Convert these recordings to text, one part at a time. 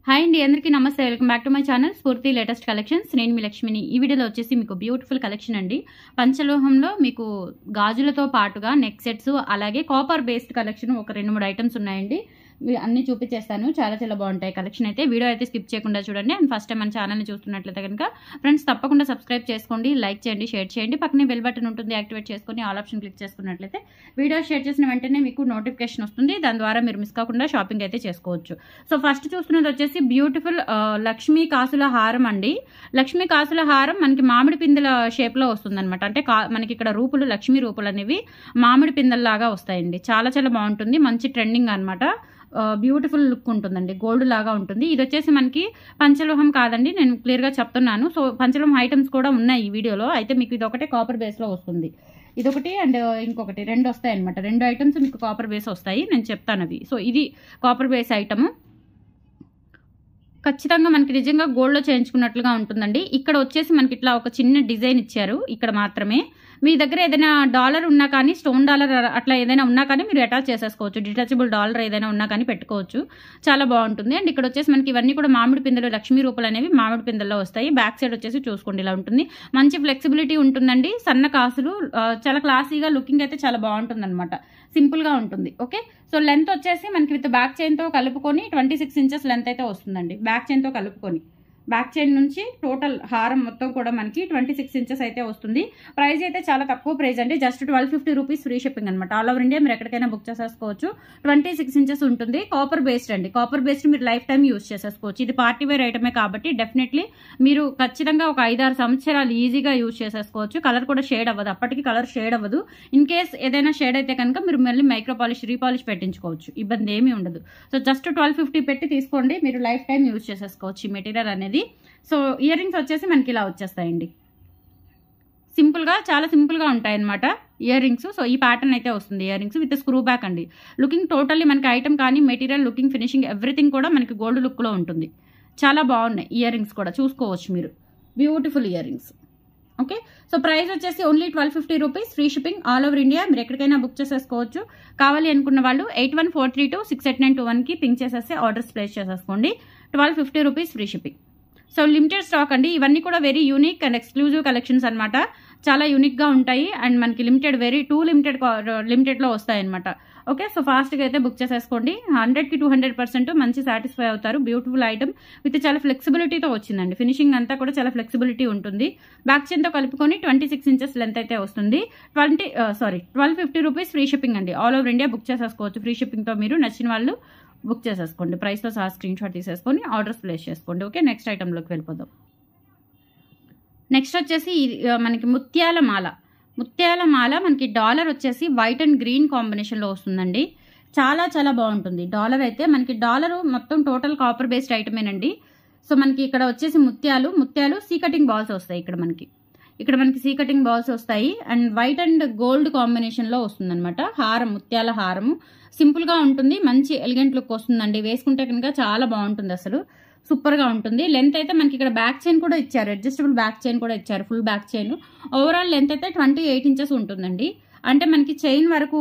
Hi అండి, అందరికీ నమస్తే. Welcome back to my channel స్ఫూర్తి లేటెస్ట్ కలెక్షన్స్. నేను మీ లక్ష్మిని. ఈ వీడియోలో వచ్చేసి మీకు బ్యూటిఫుల్ కలెక్షన్ అండి. పంచలోహంలో మీకు గాజులతో పాటుగా నెక్ సెట్స్, అలాగే కాపర్ బేస్డ్ కలెక్షన్ ఒక 2-3 ఐటమ్స్ ఉన్నాయండి. అన్ని చూపించేస్తాను. చాలా చాలా బాగుంటాయి కలెక్షన్ అయితే. వీడియో అయితే స్కిప్ చేయకుండా చూడండి. అండ్ ఫస్ట్ టైం మన ఛానల్ని చూస్తున్నట్లయితే కనుక ఫ్రెండ్స్ తప్పకుండా సబ్స్క్రైబ్ చేసుకోండి, లైక్ చేయండి, షేర్ చేయండి. పక్కనే బెల్ బటన్ ఉంటుంది, యాక్టివేట్ చేసుకొని ఆల్ ఆప్షన్ క్లిక్ చేసుకున్నట్లయితే వీడియో షేర్ చేసిన వెంటనే మీకు నోటిఫికేషన్ వస్తుంది. దాని ద్వారా మీరు మిస్ కాకుండా షాపింగ్ అయితే చేసుకోవచ్చు. సో ఫస్ట్ చూస్తున్నది వచ్చేసి బ్యూటిఫుల్ లక్ష్మీ కాసుల హారం అండి. లక్ష్మీ కాసుల హారం మనకి మామిడి పిందెల షేప్లో వస్తుంది అనమాట. అంటే మనకి ఇక్కడ రూపులు, లక్ష్మీ రూపులు అనేవి మామిడి పిందెల్లాగా వస్తాయండి. చాలా చాలా బాగుంటుంది. మంచి ట్రెండింగ్ అనమాట. బ్యూటిఫుల్ లుక్ ఉంటుందండి. గోల్డ్ లాగా ఉంటుంది. ఇది వచ్చేసి మనకి పంచలోహం కాదండి, నేను క్లియర్గా చెప్తున్నాను. సో పంచలోహం ఐటమ్స్ కూడా ఉన్నాయి ఈ వీడియోలో. అయితే మీకు ఇది ఒకటే కాపర్ బేస్లో వస్తుంది. ఇదొకటి అండ్ ఇంకొకటి 2 వస్తాయి అనమాట. 2 ఐటమ్స్ మీకు కాపర్ బేస్ వస్తాయి. నేను చెప్తాను అవి. సో ఇది కాపర్ బేస్ ఐటమ్. ఖచ్చితంగా మనకి నిజంగా గోల్డ్లో చేయించుకున్నట్లుగా ఉంటుందండి. ఇక్కడ వచ్చేసి మనకి ఇట్లా ఒక చిన్న డిజైన్ ఇచ్చారు. ఇక్కడ మాత్రమే మీ దగ్గర ఏదైనా డాలర్ ఉన్నా కానీ, స్టోన్ డాలర్ అట్లా ఏదైనా ఉన్నా కానీ మీరు అటాచ్ చేసేసుకోవచ్చు. డిటాచబుల్ డాలర్ ఏదైనా ఉన్నా కానీ పెట్టుకోవచ్చు. చాలా బాగుంటుంది. అండ్ ఇక్కడ వచ్చేసి మనకి ఇవన్నీ కూడా మామిడి పిందెలు, లక్ష్మీ రూపాలు అనేవి మామిడి పిందెల్లో వస్తాయి. బ్యాక్ సైడ్ వచ్చేసి చూసుకోండి ఇలా ఉంటుంది. మంచి ఫ్లెక్సిబిలిటీ ఉంటుందండి. సన్న కాసులు, చాలా క్లాసీగా లుకింగ్ అయితే చాలా బాగుంటుంది అనమాట. సింపుల్గా ఉంటుంది. ఓకే, సో లెంత్ వచ్చేసి మనకి విత్ బ్యాక్ చైన్తో కలుపుకొని 26 ఇంచెస్ లెంత్ అయితే వస్తుందండి. బ్యాక్ చైన్తో కలుపుకొని బ్యాక్ చైన్ నుంచి టోటల్ హారం మొత్తం కూడా మనకి 26 ఇంచెస్ అయితే వస్తుంది. ప్రైస్ అయితే చాలా తక్కువ ప్రైస్ అండి. జస్ట్ 1250 రూపీస్ ఫ్రీ షిప్పింగ్ అనమాట. ఆల్ ఓవర్ ఇండియా మీరు ఎక్కడికైనా బుక్ చేసేసుకోవచ్చు. 26 ఇంచెస్ ఉంటుంది. కాపర్ బేస్డ్ అండి. కాపర్ బేస్డ్ మీరు లైఫ్ టైం యూజ్ చేసేసుకోవచ్చు. ఇది పార్టీ వేర్ ఐటమే కాబట్టి డెఫినెట్లీ మీరు ఖచ్చితంగా ఒక 5-6 సంవత్సరాలు ఈజీగా యూజ్ చేసేసుకోవచ్చు. కలర్ కూడా షేడ్ అవ్వదు. అప్పటికి కలర్ షేడ్ అవ్వదు. ఇన్ కేస్ ఏదైనా షేడ్ అయితే కనుక మీరు మళ్ళీ మైక్రో పాలిష్, రీపాలిష్ పెట్టించుకోవచ్చు. ఇబ్బంది ఏమీ ఉండదు. సో జస్ట్ 1250 పెట్టి తీసుకోండి. మీరు లైఫ్ టైం యూజ్ చేసేసుకోవచ్చు ఈ మెటీరియల్ అనేది. సో ఇయర్ రింగ్స్ వచ్చేసి మనకి ఇలా వచ్చేస్తాయండి. సింపుల్గా, చాలా సింపుల్గా ఉంటాయి అనమాట ఇయర్ రింగ్స్. సో ఈ ప్యాటర్న్ అయితే వస్తుంది ear rings with screw back అండి. లుకింగ్ టోటల్లీ మనకి ఐటమ్ కానీ, మెటీరియల్, లుకింగ్, ఫినిషింగ్ ఎవ్రీథింగ్ కూడా మనకి గోల్డ్ లుక్లో ఉంటుంది. చాలా బాగున్నాయి ఇయర్ రింగ్స్ కూడా, చూసుకోవచ్చు మీరు. Beautiful ear rings. Okay, so price వచ్చేసి only 1250 rupees free shipping all over India. మీరు ఎక్కడికైనా బుక్ చేసేసుకోవచ్చు. కావాలి అనుకున్న వాళ్ళు 8143268921కి పింక్ చేసేసి ఆర్డర్స్ ప్లేస్ చేసేసుకోండి. 1250 rupees free shipping. So limited stock అండి. ఇవన్నీ కూడా very unique and exclusive collections అనమాట. చాలా యూనిక్గా ఉంటాయి అండ్ మనకి లిమిటెడ్, వెరీ లిమిటెడ్లో వస్తాయి అనమాట. ఓకే, సో ఫాస్ట్గా అయితే బుక్ చేసేసుకోండి. 100కి 200% మంచి సాటిస్ఫై అవుతారు. బ్యూటిఫుల్ ఐటమ్ విత్ చాలా ఫ్లెక్సిబిలిటీతో వచ్చిందండి. ఫినిషింగ్ అంతా కూడా చాలా ఫ్లెక్సిబిలిటీ ఉంటుంది. బ్యాక్ చైన్తో కలుపుకొని 26 ఇంచెస్ లెంత్ అయితే వస్తుంది. 1250 రూపీస్ ఫ్రీ షిప్పింగ్ అండి. ఆల్ ఓవర్ ఇండియా బుక్ చేసేసుకోవచ్చు ఫ్రీ షిప్పింగ్తో. మీరు నచ్చిన వాళ్ళు బుక్ చేసేసుకోండి. ప్రైస్తో సహా స్క్రీన్ షాట్ తీసేసుకొని ఆర్డర్స్ ప్లేస్ చేసుకోండి. ఓకే, నెక్స్ట్ ఐటెంలోకి వెళ్ళిపోదాం. నెక్స్ట్ వచ్చేసి మనకి ముత్యాల మాల. ముత్యాల మాల మనకి డాలర్ వచ్చేసి వైట్ అండ్ గ్రీన్ కాంబినేషన్లో వస్తుందండి. చాలా చాలా బాగుంటుంది. డాలర్ అయితే మనకి డాలర్ మొత్తం టోటల్ కాపర్ బేస్డ్ ఐటమేనండి. సో మనకి ఇక్కడ వచ్చేసి ముత్యాలు సీ కటింగ్ బాల్స్ వస్తాయి. ఇక్కడ మనకి సీ కటింగ్ బాల్స్ వస్తాయి అండ్ వైట్ అండ్ గోల్డ్ కాంబినేషన్లో వస్తుంది అనమాట. హారం, ముత్యాల హారము సింపుల్గా ఉంటుంది. మంచి ఎలిగెంట్ లుక్ వస్తుందండి. వేసుకుంటే కనుక చాలా బాగుంటుంది. అసలు సూపర్గా ఉంటుంది. లెంత్ అయితే మనకి ఇక్కడ బ్యాక్ చైన్ కూడా ఇచ్చారు. అడ్జస్టబుల్ బ్యాక్ చైన్ కూడా ఇచ్చారు. Full back chain. Overall length అయితే 28 ఇంచెస్ ఉంటుందండి. అంటే మనకి చైన్ వరకు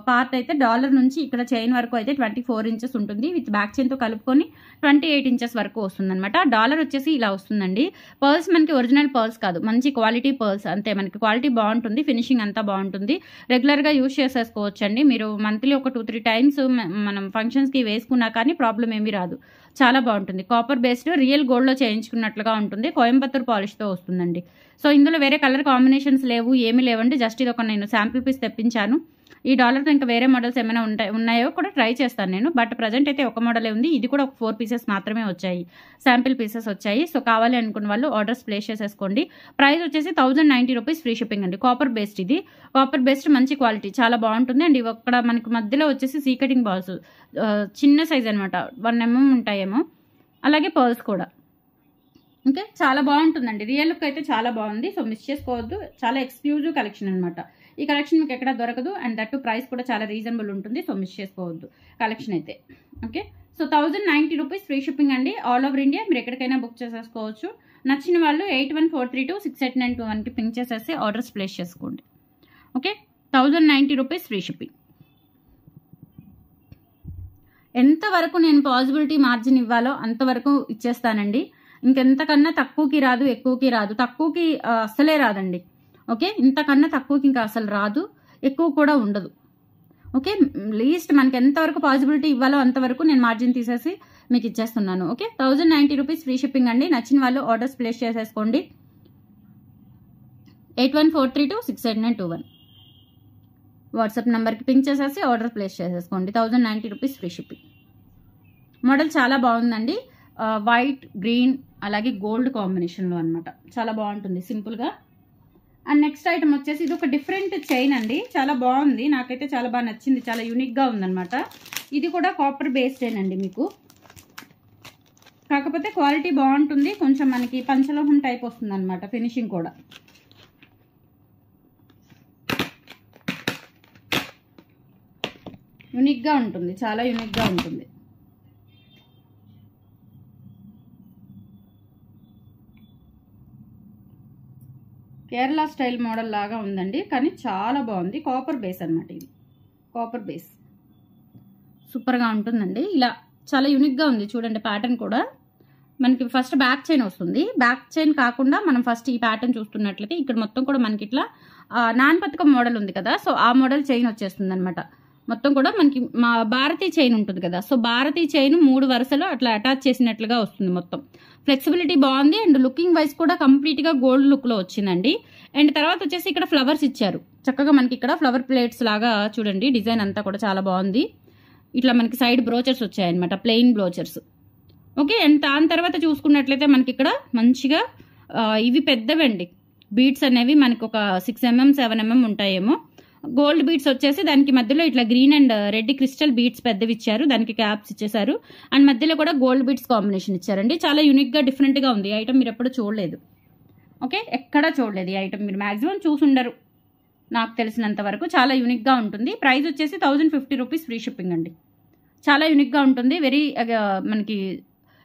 పార్ట్ అయితే డాలర్ నుంచి ఇక్కడ చైన్ వరకు అయితే 24 ఇంచెస్ ఉంటుంది. విత్ బ్యాక్ చైన్తో కలుపుకొని 28 ఇంచెస్ వరకు వస్తుంది అనమాట. డాలర్ వచ్చేసి ఇలా వస్తుందండి. పర్ల్స్ మనకి ఒరిజినల్ పర్ల్స్ కాదు, మంచి క్వాలిటీ పర్ల్స్ అంతే. మనకి క్వాలిటీ బాగుంటుంది. ఫినిషింగ్ అంతా బాగుంటుంది. రెగ్యులర్గా యూజ్ చేసేసుకోవచ్చు అండి. మీరు మంత్లీ ఒక 2-3 టైమ్స్ మనం ఫంక్షన్స్కి వేసుకున్నా కానీ ప్రాబ్లం ఏమీ రాదు. చాలా బాగుంటుంది. కాపర్ బేస్డ్ రియల్ గోల్డ్లో చేయించుకున్నట్లుగా ఉంటుంది. కోయంబత్తూర్ పాలిష్తో వస్తుందండి. సో ఇందులో వేరే కలర్ కాంబినేషన్స్ లేవు, ఏమీ లేవండి. జస్ట్ ఇది ఒక నేను శాంపిల్ పీస్ తెప్పించాను. ఈ డాలర్తో ఇంకా వేరే మోడల్స్ ఏమైనా ఉన్నాయో కూడా ట్రై చేస్తాను నేను. బట్ ప్రజెంట్ అయితే ఒక మోడలే ఉంది. ఇది కూడా ఒక 4 పీసెస్ మాత్రమే వచ్చాయి, శాంపిల్ పీసెస్ వచ్చాయి. సో కావాలి అనుకున్న వాళ్ళు ఆర్డర్స్ ప్లేస్ చేసేసుకోండి. ప్రైస్ వచ్చేసి 1090 రూపీస్ ఫ్రీ షిప్పింగ్ అండి. కాపర్ బేస్డ్, ఇది కాపర్ బేస్డ్ మంచి క్వాలిటీ, చాలా బాగుంటుంది. అండ్ ఇవి అక్కడ మనకి మధ్యలో వచ్చేసి సీ కటింగ్ బాల్స్, చిన్న సైజ్ అనమాట, 1 mm ఉంటాయేమో. అలాగే పర్ల్స్ కూడా. ఓకే, చాలా బాగుంటుందండి. రియల్ లుక్ అయితే చాలా బాగుంది. సో మిస్ చేసుకోవద్దు. చాలా ఎక్స్క్లూజివ్ కలెక్షన్ అనమాట. ఈ కలెక్షన్ మీకు ఎక్కడ దొరకదు అండ్ దట్టు ప్రైస్ కూడా చాలా రీజనబుల్ ఉంటుంది. సో మిస్ చేసుకోవద్దు కలెక్షన్ అయితే. Okay, so 1090 rupees free shipping అండి. ఆల్ ఓవర్ ఇండియా మీరు ఎక్కడికైనా బుక్ చేసేసుకోవచ్చు. నచ్చిన వాళ్ళు 8143268921కి పింక్ చేసేసి ఆర్డర్స్ ప్లేస్ చేసుకోండి. Okay, 1090 rupees free shipping. ఎంతవరకు నేను పాజిబిలిటీ మార్జిన్ ఇవ్వాలో అంతవరకు ఇచ్చేస్తానండి. ఇంకెంతకన్నా తక్కువకి రాదు, ఎక్కువకి రాదు. తక్కువకి అసలే రాదండి. ఓకే, ఇంతకన్నా తక్కువకి ఇంకా అసలు రాదు, ఎక్కువ కూడా ఉండదు. ఓకే, లీస్ట్ మనకి ఎంతవరకు పాజిబిలిటీ ఇవ్వాలో అంతవరకు నేను మార్జిన్ తీసేసి మీకు ఇచ్చేస్తున్నాను. ఓకే, 1090 రూపీస్ ఫ్రీ షిప్పింగ్ అండి. నచ్చిన వాళ్ళు ఆర్డర్స్ ప్లేస్ చేసేసుకోండి. 8143268921 వాట్సాప్ నెంబర్కి పింక్ చేసేసి ఆర్డర్ ప్లేస్ చేసేసుకోండి. 1090 రూపీస్ ఫ్రీ షిప్పింగ్. మోడల్ చాలా బాగుందండి. వైట్, గ్రీన్ అలాగే గోల్డ్ కాంబినేషన్లో అనమాట. చాలా బాగుంటుంది సింపుల్గా. అండ్ నెక్స్ట్ ఐటమ్ వచ్చేసి ఇది ఒక డిఫరెంట్ చైన్ అండి. చాలా బాగుంది, నాకైతే చాలా బాగా నచ్చింది. చాలా యూనిక్గా ఉందన్నమాట. ఇది కూడా కాపర్ బేస్డేనండి మీకు, కాకపోతే క్వాలిటీ బాగుంటుంది. కొంచెం మనకి పంచలోహం టైప్ వస్తుంది అనమాట ఫినిషింగ్ కూడా. యూనిక్గా ఉంటుంది, చాలా యూనిక్గా ఉంటుంది. కేరళ స్టైల్ మోడల్ లాగా ఉందండి, కానీ చాలా బాగుంది. కాపర్ బేస్ అనమాట. ఇది కాపర్ బేస్ సూపర్గా ఉంటుందండి. ఇలా చాలా యూనిక్గా ఉంది చూడండి. ప్యాటర్న్ కూడా మనకి ఫస్ట్ బ్యాక్ చైన్ వస్తుంది. బ్యాక్ చైన్ కాకుండా మనం ఫస్ట్ ఈ ప్యాటర్న్ చూస్తున్నట్లయితే ఇక్కడ మొత్తం కూడా మనకి ఇట్లా నాన్పతకం మోడల్ ఉంది కదా, సో ఆ మోడల్ చైన్ వచ్చేస్తుంది అనమాట. మొత్తం కూడా మనకి మా భారతీ చైన్ ఉంటుంది కదా, సో భారతీ చైన్ 3 వరుసలు అట్లా అటాచ్ చేసినట్లుగా వస్తుంది. మొత్తం ఫ్లెక్సిబిలిటీ బాగుంది. అండ్ లుకింగ్ వైజ్ కూడా కంప్లీట్గా గోల్డ్ లుక్లో వచ్చిందండి. అండ్ తర్వాత వచ్చేసి ఇక్కడ ఫ్లవర్స్ ఇచ్చారు చక్కగా. మనకి ఇక్కడ ఫ్లవర్ ప్లేట్స్ లాగా చూడండి. డిజైన్ అంతా కూడా చాలా బాగుంది. ఇట్లా మనకి సైడ్ బ్రోచర్స్ వచ్చాయన్నమాట, ప్లెయిన్ బ్రోచర్స్. ఓకే, అండ్ దాని తర్వాత చూసుకున్నట్లయితే మనకి ఇక్కడ మంచిగా ఇవి పెద్దవండి బీడ్స్ అనేవి. మనకి ఒక 6 mm 7 mm ఉంటాయేమో. గోల్డ్ బీడ్స్ వచ్చేసి దానికి మధ్యలో ఇట్లా green and red crystal beads పెద్దవి ఇచ్చారు. దానికి క్యాప్స్ ఇచ్చేసారు. అండ్ మధ్యలో కూడా గోల్డ్ బీడ్స్ కాంబినేషన్ ఇచ్చారండి. చాలా యూనిక్గా డిఫరెంట్గా ఉంది. ఈ ఐటమ్ మీరు ఎప్పుడు చూడలేదు. ఓకే, ఎక్కడా చూడలేదు ఈ ఐటమ్. మీరు మ్యాక్సిమం చూసుండరు నాకు తెలిసినంత వరకు. చాలా యూనిక్గా ఉంటుంది. ప్రైస్ వచ్చేసి 1050 రూపీస్ ఫ్రీ షిప్పింగ్ అండి. చాలా యూనిక్గా ఉంటుంది. వెరీ మనకి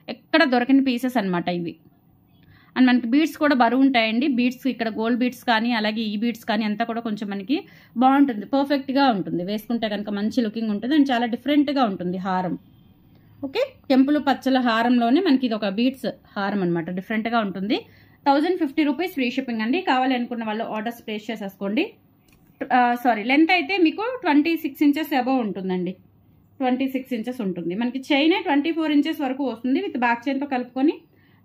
ఎక్కడ దొరకని పీసెస్ అనమాట ఇవి. అండ్ మనకి బీడ్స్ కూడా బరువు ఉంటాయండి. బీడ్స్ ఇక్కడ గోల్డ్ బీడ్స్ కానీ అలాగే ఈ బీడ్స్ కానీ అంతా కూడా కొంచెం మనకి బాగుంటుంది. పర్ఫెక్ట్గా ఉంటుంది. వేసుకుంటే కనుక మంచి లుకింగ్ ఉంటుంది. అండ్ చాలా డిఫరెంట్గా ఉంటుంది హారం. ఓకే, కెంపులు పచ్చల హారంలోనే మనకి ఇది ఒక బీడ్స్ హారం అనమాట. డిఫరెంట్గా ఉంటుంది. 1050 రూపీస్ ఫ్రీ షిప్పింగ్ అండి. కావాలి అనుకున్న వాళ్ళు ఆర్డర్స్ ప్లేస్ చేసేసుకోండి. లెంత్ అయితే మీకు 26 inches అబవ్ ఉంటుందండి. 26 inches ఉంటుంది. మనకి చైన్ 24 inches వరకు వస్తుంది. విత్ బ్యాక్ చైన్తో కలుపుకొని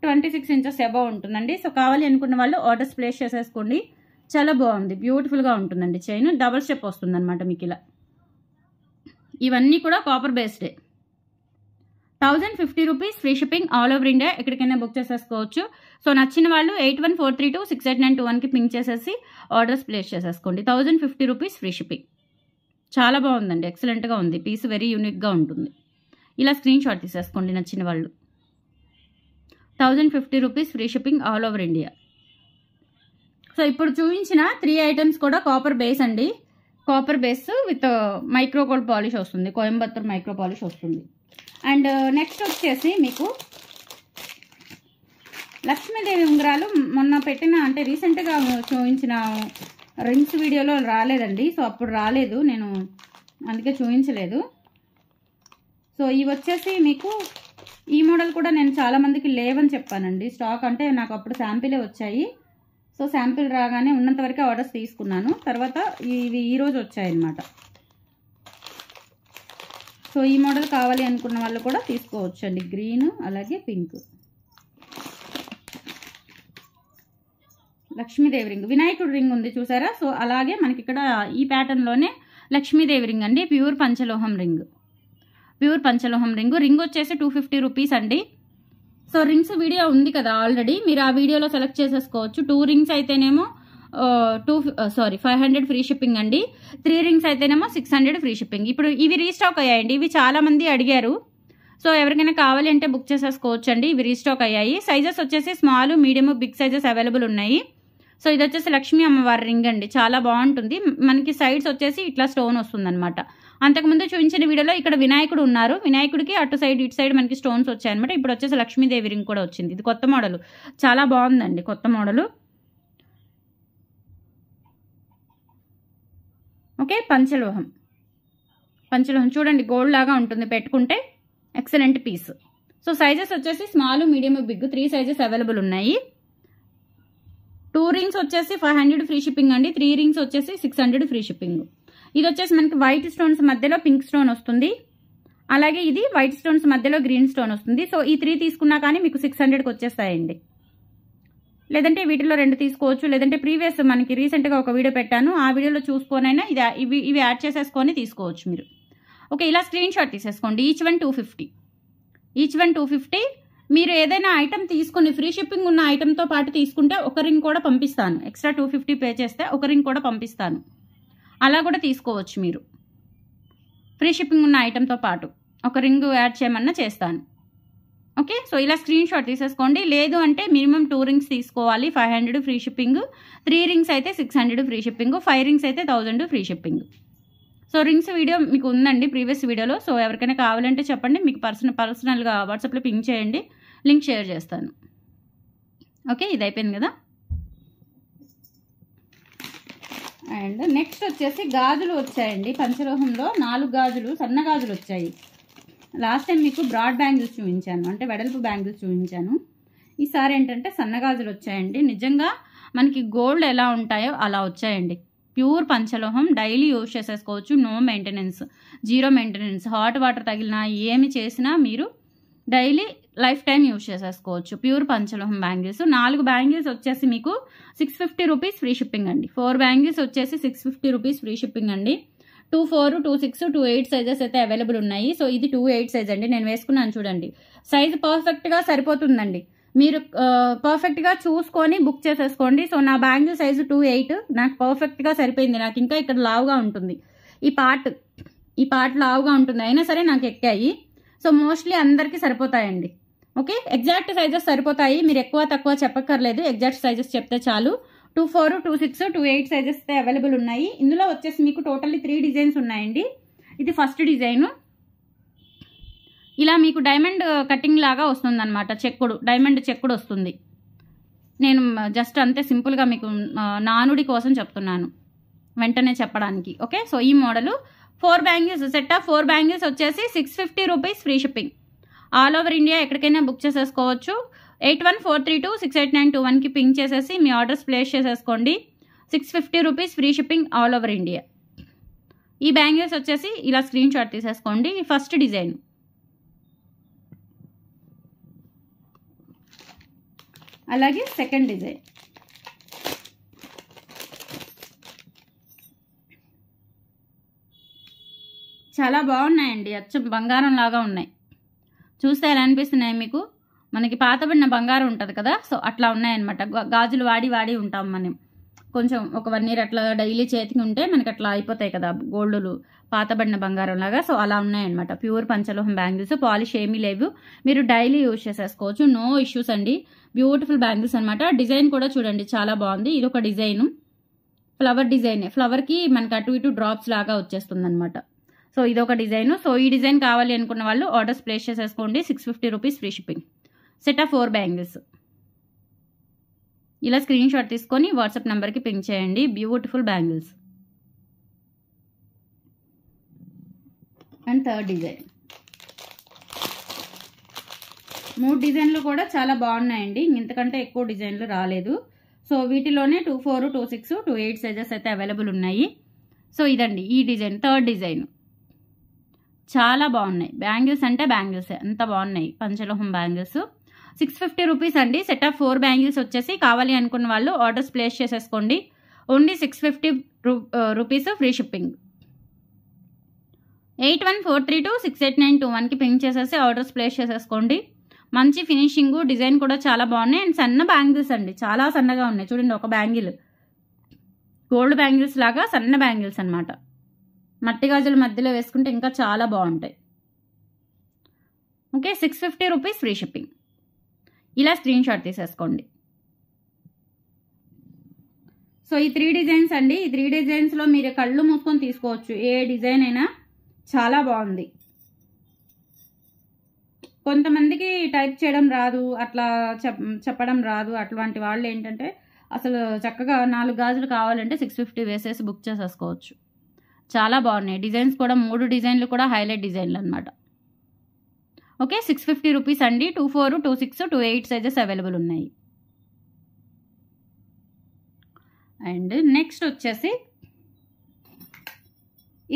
26 inches అబవ్ ఉంటుందండి. సో కావాలి అనుకున్న వాళ్ళు ఆర్డర్స్ ప్లేస్ చేసేసుకోండి. చాలా బాగుంది, బ్యూటిఫుల్గా ఉంటుందండి. చైన్ డబల్ స్టెప్ వస్తుంది అనమాట మీకు ఇలా. ఇవన్నీ కూడా కాపర్ బేస్డే. 1050 rupees free shipping all over India. ఎక్కడికైనా బుక్ చేసేసుకోవచ్చు. సో నచ్చిన వాళ్ళు 8143268921కి పింక్ చేసేసి ఆర్డర్స్ ప్లేస్ చేసేసుకోండి. 1050 రూపీస్ ఫ్రీ షిప్పింగ్. చాలా బాగుందండి, ఎక్సలెంట్గా ఉంది. పీస్ వెరీ యూనిక్గా ఉంటుంది. ఇలా స్క్రీన్ షాట్ తీసేసుకోండి నచ్చిన వాళ్ళు. 1050 rupees free shipping all over India. So ఇప్పుడు చూపించిన 3 ఐటమ్స్ కూడా కాపర్ బేస్ అండి. Copper base with micro gold polish వస్తుంది. కోయంబత్తూర్ మైక్రో పాలిష్ వస్తుంది. అండ్ నెక్స్ట్ వచ్చేసి మీకు లక్ష్మీదేవి ఉంగరాలు మొన్న పెట్టిన అంటే రీసెంట్గా చూపించిన రింగ్స్ వీడియోలో రాలేదండి. సో అప్పుడు రాలేదు, నేను అందుకే చూపించలేదు. సో ఇవి వచ్చేసి మీకు ఈ మోడల్ కూడా నేను చాలామందికి లేవని చెప్పానండి స్టాక్. అంటే నాకు అప్పుడు శాంపిలే వచ్చాయి. సో శాంపిల్ రాగానే ఉన్నంత వరకే ఆర్డర్స్ తీసుకున్నాను. తర్వాత ఇవి ఈరోజు వచ్చాయన్నమాట. సో ఈ మోడల్ కావాలి అనుకున్న వాళ్ళు కూడా తీసుకోవచ్చు అండి. గ్రీన్ అలాగే పింక్. లక్ష్మీదేవి రింగ్, వినాయకుడు రింగ్ ఉంది చూసారా. సో అలాగే మనకి ఇక్కడ ఈ ప్యాటర్న్లోనే లక్ష్మీదేవి రింగ్ అండి. ప్యూర్ పంచలోహం రింగ్. ప్యూర్ పంచలోహం రింగ్. రింగ్ వచ్చేసి 250 రూపీస్ అండి. సో రింగ్స్ వీడియో ఉంది కదా ఆల్రెడీ, మీరు ఆ వీడియోలో సెలెక్ట్ చేసేసుకోవచ్చు. 2 రింగ్స్ అయితేనేమో 500 ఫ్రీ షిప్పింగ్ అండి. 3 రింగ్స్ అయితేనేమో 600 ఫ్రీ షిప్పింగ్. ఇప్పుడు ఇవి రీస్టాక్ అయ్యాయండి. ఇవి చాలా మంది అడిగారు. సో ఎవరికైనా కావాలి అంటే బుక్ చేసేసుకోవచ్చు అండి. ఇవి రీస్టాక్ అయ్యాయి. సైజెస్ వచ్చేసి small, medium, big sizes available ఉన్నాయి. సో ఇది వచ్చేసి లక్ష్మీ అమ్మవారి రింగ్ అండి. చాలా బాగుంటుంది. మనకి సైడ్స్ వచ్చేసి ఇట్లా స్టోన్ వస్తుంది అనమాట. అంతకుముందు చూపించిన వీడియోలో ఇక్కడ వినాయకుడు ఉన్నారు. వినాయకుడికి అటు సైడ్ ఇటు సైడ్ మనకి స్టోన్స్ వచ్చాయన్నమాట. ఇప్పుడు వచ్చేసి లక్ష్మీదేవి రింగ్ కూడా వచ్చింది. ఇది కొత్త మోడల్, చాలా బాగుందండి. కొత్త మోడల్. ఓకే, పంచలోహం. పంచలోహం చూడండి, గోల్డ్ లాగా ఉంటుంది పెట్టుకుంటే. Excellent piece. సో సైజెస్ వచ్చేసి small, medium, big 3 sizes available ఉన్నాయి. 2 రింగ్స్ వచ్చేసి 500 ఫ్రీ షిప్పింగ్ అండి. 3 రింగ్స్ వచ్చేసి 600 ఫ్రీ షిప్పింగ్. ఇది వచ్చేసి మనకి వైట్ స్టోన్స్ మధ్యలో పింక్ స్టోన్ వస్తుంది. అలాగే ఇది వైట్ స్టోన్స్ మధ్యలో గ్రీన్ స్టోన్ వస్తుంది. సో ఈ 3 తీసుకున్నా కానీ మీకు 600కి వచ్చేస్తాయండి. లేదంటే వీటిలో 2 తీసుకోవచ్చు. లేదంటే ప్రీవియస్ మనకి రీసెంట్గా ఒక వీడియో పెట్టాను, ఆ వీడియోలో చూసుకొనైనా ఇవి యాడ్ చేసేసుకొని తీసుకోవచ్చు మీరు. ఓకే, ఇలా స్క్రీన్ షాట్ తీసేసుకోండి. Each one 250. మీరు ఏదైనా ఐటమ్ తీసుకుని ఫ్రీ షిప్పింగ్ ఉన్న ఐటమ్తో పాటు తీసుకుంటే ఒక రింగ్ కూడా పంపిస్తాను. ఎక్స్ట్రా 250 పే చేస్తే ఒక రింగ్ కూడా పంపిస్తాను. అలా కూడా తీసుకోవచ్చు మీరు. ఫ్రీ షిప్పింగ్ ఉన్న ఐటమ్తో పాటు ఒక రింగ్ యాడ్ చేయమన్నా చేస్తాను. ఓకే, సో ఇలా స్క్రీన్ షాట్ తీసేసుకోండి. లేదు అంటే మినిమం 2 రింగ్స్ తీసుకోవాలి, 500 ఫ్రీ షిప్పింగ్. 3 రింగ్స్ అయితే 600 ఫ్రీ షిప్పింగ్. 5 రింగ్స్ అయితే 1000 free shipping. So rings video మీకు ఉందండి ప్రీవియస్ వీడియోలో. సో ఎవరికైనా కావాలంటే చెప్పండి, మీకు పర్సనల్గా వాట్సాప్లో పింక్ చేయండి, లింక్ షేర్ చేస్తాను. ఓకే, ఇది అయిపోయింది కదా. అండ్ నెక్స్ట్ వచ్చేసి గాజులు వచ్చాయండి. పంచలోహంలో 4 గాజులు, సన్న గాజులు వచ్చాయి. లాస్ట్ టైం మీకు బ్రాడ్ బ్యాంగిల్స్ చూపించాను, అంటే వెడల్పు బ్యాంగిల్స్ చూపించాను. ఈసారి ఏంటంటే సన్న గాజులు వచ్చాయండి. నిజంగా మనకి గోల్డ్ ఎలా ఉంటాయో అలా వచ్చాయండి. ప్యూర్ పంచలోహం, డైలీ యూజ్ చేసేసుకోవచ్చు. No maintenance, 0 maintenance. Hot water తగిలినా ఏమి చేసినా మీరు డైలీ లైఫ్ టైం యూజ్ చేసేసుకోవచ్చు. ప్యూర్ పంచలోహం బ్యాంగిల్స్. 4 బ్యాంగిల్స్ వచ్చేసి మీకు 650 రూపీస్ ఫ్రీ షిప్పింగ్ అండి. 4 బ్యాంగిల్స్ వచ్చేసి 650 రూపీస్ ఫ్రీ షిప్పింగ్ అండి. 2, 4, 2, 6, 2, 8 సైజెస్ అయితే అవైలబుల్ ఉన్నాయి. సో ఇది 2, 8 సైజ్ అండి. నేను వేసుకున్నాను చూడండి. సైజ్ పర్ఫెక్ట్గా సరిపోతుందండి. మీరు పర్ఫెక్ట్గా చూసుకొని బుక్ చేసేసుకోండి. సో నా బ్యాంగిల్ సైజు 2, 8 నాకు పర్ఫెక్ట్గా సరిపోయింది. నాకు ఇంకా ఇక్కడ లావుగా ఉంటుంది, ఈ పార్ట్ లావుగా ఉంటుంది, అయినా సరే నాకు ఎక్కాయి. సో మోస్ట్లీ అందరికీ సరిపోతాయండి. ఓకే, ఎగ్జాక్ట్ సైజెస్ సరిపోతాయి. మీరు ఎక్కువ తక్కువ చెప్పక్కర్లేదు, ఎగ్జాక్ట్ సైజెస్ చెప్తే చాలు. 2, 4, 2, 6, 2, 8 సైజెస్ అయితే అవైలబుల్ ఉన్నాయి. ఇందులో వచ్చేసి మీకు టోటల్లీ 3 డిజైన్స్ ఉన్నాయండి. ఇది ఫస్ట్ డిజైన్. ఇలా మీకు డైమండ్ కటింగ్ లాగా వస్తుంది అనమాట. డైమండ్ చెక్కుడు వస్తుంది. నేను జస్ట్ అంతే సింపుల్గా మీకు నానుడి కోసం చెప్తున్నాను, వెంటనే చెప్పడానికి. ఓకే, సో ఈ model 4 bangles set of 4 bangles వచ్చేసి 650 rupees free shipping. All over India ఎక్కడికైనా బుక్ చేసేసుకోవచ్చు. 8143268921కి పింక్ చేసేసి మీ ఆర్డర్స్ ప్లేస్ చేసేసుకోండి. 650 rupees free shipping all over India. ఈ బ్యాంగిల్స్ వచ్చేసి ఇలా స్క్రీన్ షాట్ తీసేసుకోండి. First design. అలాగే సెకండ్ డిజైన్. చాలా బాగున్నాయండి, అచ్చం బంగారం లాగా ఉన్నాయి. చూస్తే ఎలా అనిపిస్తున్నాయి మీకు? మనకి పాతబడిన బంగారం ఉంటుంది కదా, సో అట్లా ఉన్నాయన్నమాట. గాజులు వాడి ఉంటాం మనం. కొంచెం ఒక 1 ఇయర్ అట్లా డైలీ చేతికి ఉంటే మనకి అట్లా అయిపోతాయి కదా గోల్డ్లు, పాతబడిన బంగారం లాగా. సో అలా ఉన్నాయన్నమాట. ప్యూర్ పంచలోహం బ్యాంగిల్స్, పాలిష్ ఏమీ లేవు. మీరు డైలీ యూజ్ చేసేసుకోవచ్చు, నో ఇష్యూస్ అండి. బ్యూటిఫుల్ బ్యాంగిల్స్ అనమాట. డిజైన్ కూడా చూడండి చాలా బాగుంది. ఇది ఒక డిజైన్, ఫ్లవర్ డిజైన్. ఫ్లవర్కి మనకి అటు ఇటు డ్రాప్స్ లాగా వచ్చేస్తుంది అనమాట. సో ఇది ఒక డిజైన్. సో ఈ డిజైన్ కావాలి అనుకున్న వాళ్ళు ఆర్డర్స్ ప్లేస్ చేసేసుకోండి. 650 rupees free shipping. Set of 4 bangles. ఇలా స్క్రీన్ షాట్ తీసుకొని వాట్సాప్ నెంబర్కి పింక్ చేయండి. Beautiful bangles. And third design. 3 డిజైన్లు కూడా చాలా బాగున్నాయండి. ఇంతకంటే ఎక్కువ డిజైన్లు రాలేదు. సో వీటిలోనే 2, 4, 2, 6, 2, 8 సైజెస్ అయితే అవైలబుల్ ఉన్నాయి. సో ఇదండి ఈ డిజైన్, థర్డ్ డిజైన్. చాలా బాగున్నాయి. బ్యాంగిల్స్ అంటే బ్యాంగిల్స్ ఎంత బాగున్నాయి. పంచలోహం బ్యాంగిల్స్. 650 రూపీస్ అండి. సెట్ ఆఫ్ 4 బ్యాంగిల్స్ వచ్చేసి కావాలి అనుకున్న వాళ్ళు ఆర్డర్స్ ప్లేస్ చేసేసుకోండి. Only 650 rupees free shipping. 8143268921కి పింక్ చేసేసి ఆర్డర్స్ ప్లేస్ చేసేసుకోండి. మంచి ఫినిషింగ్, డిజైన్ కూడా చాలా బాగున్నాయి. అండ్ సన్న బ్యాంగిల్స్ అండి, చాలా సన్నగా ఉన్నాయి. చూడండి, ఒక బ్యాంగిల్ గోల్డ్ బ్యాంగిల్స్ లాగా సన్న బ్యాంగిల్స్ అనమాట. మట్టి గాజుల మధ్యలో వేసుకుంటే ఇంకా చాలా బాగుంటాయి. Okay, 650 rupees free shipping. ఇలా స్క్రీన్ షాట్ తీసేసుకోండి. సో ఈ 3 డిజైన్స్ అండి. ఈ 3 డిజైన్స్లో మీరు కళ్ళు మూసుకొని తీసుకోవచ్చు. ఏ డిజైన్ అయినా చాలా బాగుంది. కొంతమందికి టైప్ చేయడం రాదు, అట్లా చెప్పడం రాదు. అట్లాంటి వాళ్ళు ఏంటంటే అసలు చక్కగా 4 గాజులు కావాలంటే 650 వేసేసి బుక్ చేసేసుకోవచ్చు. చాలా బాగున్నాయి. డిజైన్స్ కూడా 3 డిజైన్లు కూడా హైలైట్ డిజైన్లు అనమాట. ఓకే, 650 రూపీస్ అండి. 24, 26, 28 సైజెస్ అవైలబుల్ ఉన్నాయి. అండ్ నెక్స్ట్ వచ్చేసి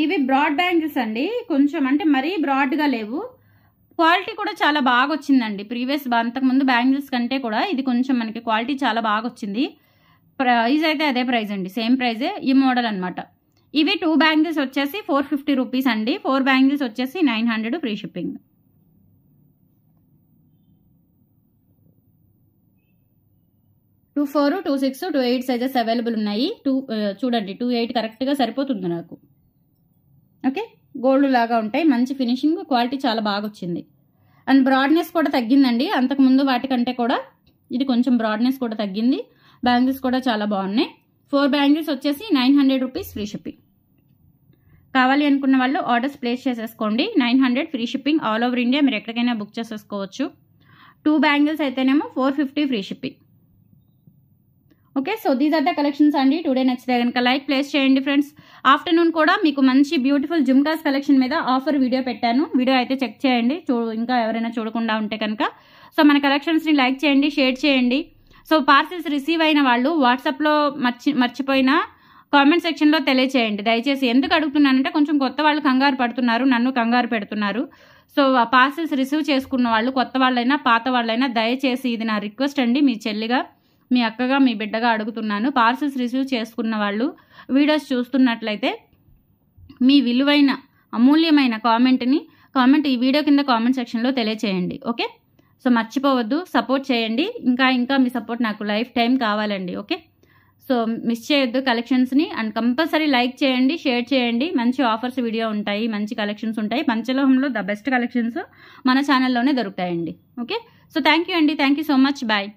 ఇవి బ్రాడ్ బ్యాంగిల్స్ అండి. కొంచెం అంటే మరీ బ్రాడ్గా లేవు, క్వాలిటీ కూడా చాలా బాగా వచ్చిందండి. ప్రీవియస్ అంతకుముందు బ్యాంగిల్స్ కంటే కూడా ఇది కొంచెం మనకి క్వాలిటీ చాలా బాగా వచ్చింది. ప్రైస్ అయితే అదే ప్రైస్ అండి, సేమ్ ప్రైజే. ఈ మోడల్ అనమాట. ఇవి 2 బ్యాంగిల్స్ వచ్చేసి 450 రూపీస్ అండి. 4 బ్యాంగిల్స్ వచ్చేసి 900 free shipping. Two 4, 26, 28 sizes available ఉన్నాయి. చూడండి 28 కరెక్ట్గా సరిపోతుంది నాకు. ఓకే, గోల్డ్ లాగా ఉంటాయి, మంచి ఫినిషింగ్, క్వాలిటీ చాలా బాగా వచ్చింది. అండ్ బ్రాడ్నెస్ కూడా తగ్గిందండి, అంతకుముందు వాటికంటే కూడా ఇది కొంచెం బ్రాడ్నెస్ కూడా తగ్గింది. బ్యాంగిల్స్ కూడా చాలా బాగున్నాయి. 4 బ్యాంగిల్స్ వచ్చేసి 900 రూపీస్ ఫ్రీ షిప్పింగ్. కావాలి అనుకున్న వాళ్ళు ఆర్డర్స్ ప్లేస్ చేసేసుకోండి. 900 free shipping, all over India మీరు ఎక్కడికైనా బుక్ చేసేసుకోవచ్చు. 2 బ్యాంగిల్స్ అయితేనేమో 450 free shipping. Okay, so these are the collections అండి. టుడే నచ్చితే కనుక లైక్ ప్లేస్ చేయండి ఫ్రెండ్స్. ఆఫ్టర్నూన్ కూడా మీకు మంచి బ్యూటిఫుల్ జుమ్కాస్ కలెక్షన్ మీద ఆఫర్ వీడియో పెట్టాను. వీడియో అయితే చెక్ చేయండి, ఇంకా ఎవరైనా చూడకుండా ఉంటే కనుక. సో మన కలెక్షన్స్ని లైక్ చేయండి, షేర్ చేయండి. సో పార్సిల్స్ రిసీవ్ అయిన వాళ్ళు వాట్సాప్లో మర్చిపోయినా కామెంట్ సెక్షన్లో తెలియచేయండి దయచేసి. ఎందుకు అడుగుతున్నానంటే కొంచెం కొత్త వాళ్ళు కంగారు పడుతున్నారు, నన్ను కంగారు పెడుతున్నారు. సో ఆ పార్సిల్స్ రిసీవ్ చేసుకున్న వాళ్ళు కొత్త వాళ్ళైనా పాత వాళ్ళైనా దయచేసి, ఇది నా రిక్వెస్ట్ అండి, మీ చెల్లిగా, మీ అక్కగా, మీ బిడ్డగా అడుగుతున్నాను. పార్సిల్స్ రిసీవ్ చేసుకున్న వాళ్ళు వీడియోస్ చూస్తున్నట్లయితే మీ విలువైన అమూల్యమైన కామెంట్ ఈ వీడియో కింద కామెంట్ సెక్షన్లో తెలియచేయండి. ఓకే, సో మర్చిపోవద్దు, సపోర్ట్ చేయండి. ఇంకా మీ సపోర్ట్ నాకు లైఫ్ టైం కావాలండి. ఓకే, సో మిస్ చేయొద్దు కలెక్షన్స్ని. అండ్ కంపల్సరీ లైక్ చేయండి, షేర్ చేయండి. మంచి ఆఫర్స్ వీడియో ఉంటాయి, మంచి కలెక్షన్స్ ఉంటాయి. పంచలోహంలో ద బెస్ట్ కలెక్షన్స్ మన ఛానల్లోనే దొరుకుతాయండి. ఓకే, సో థ్యాంక్ యూ అండి, thank you so much, bye.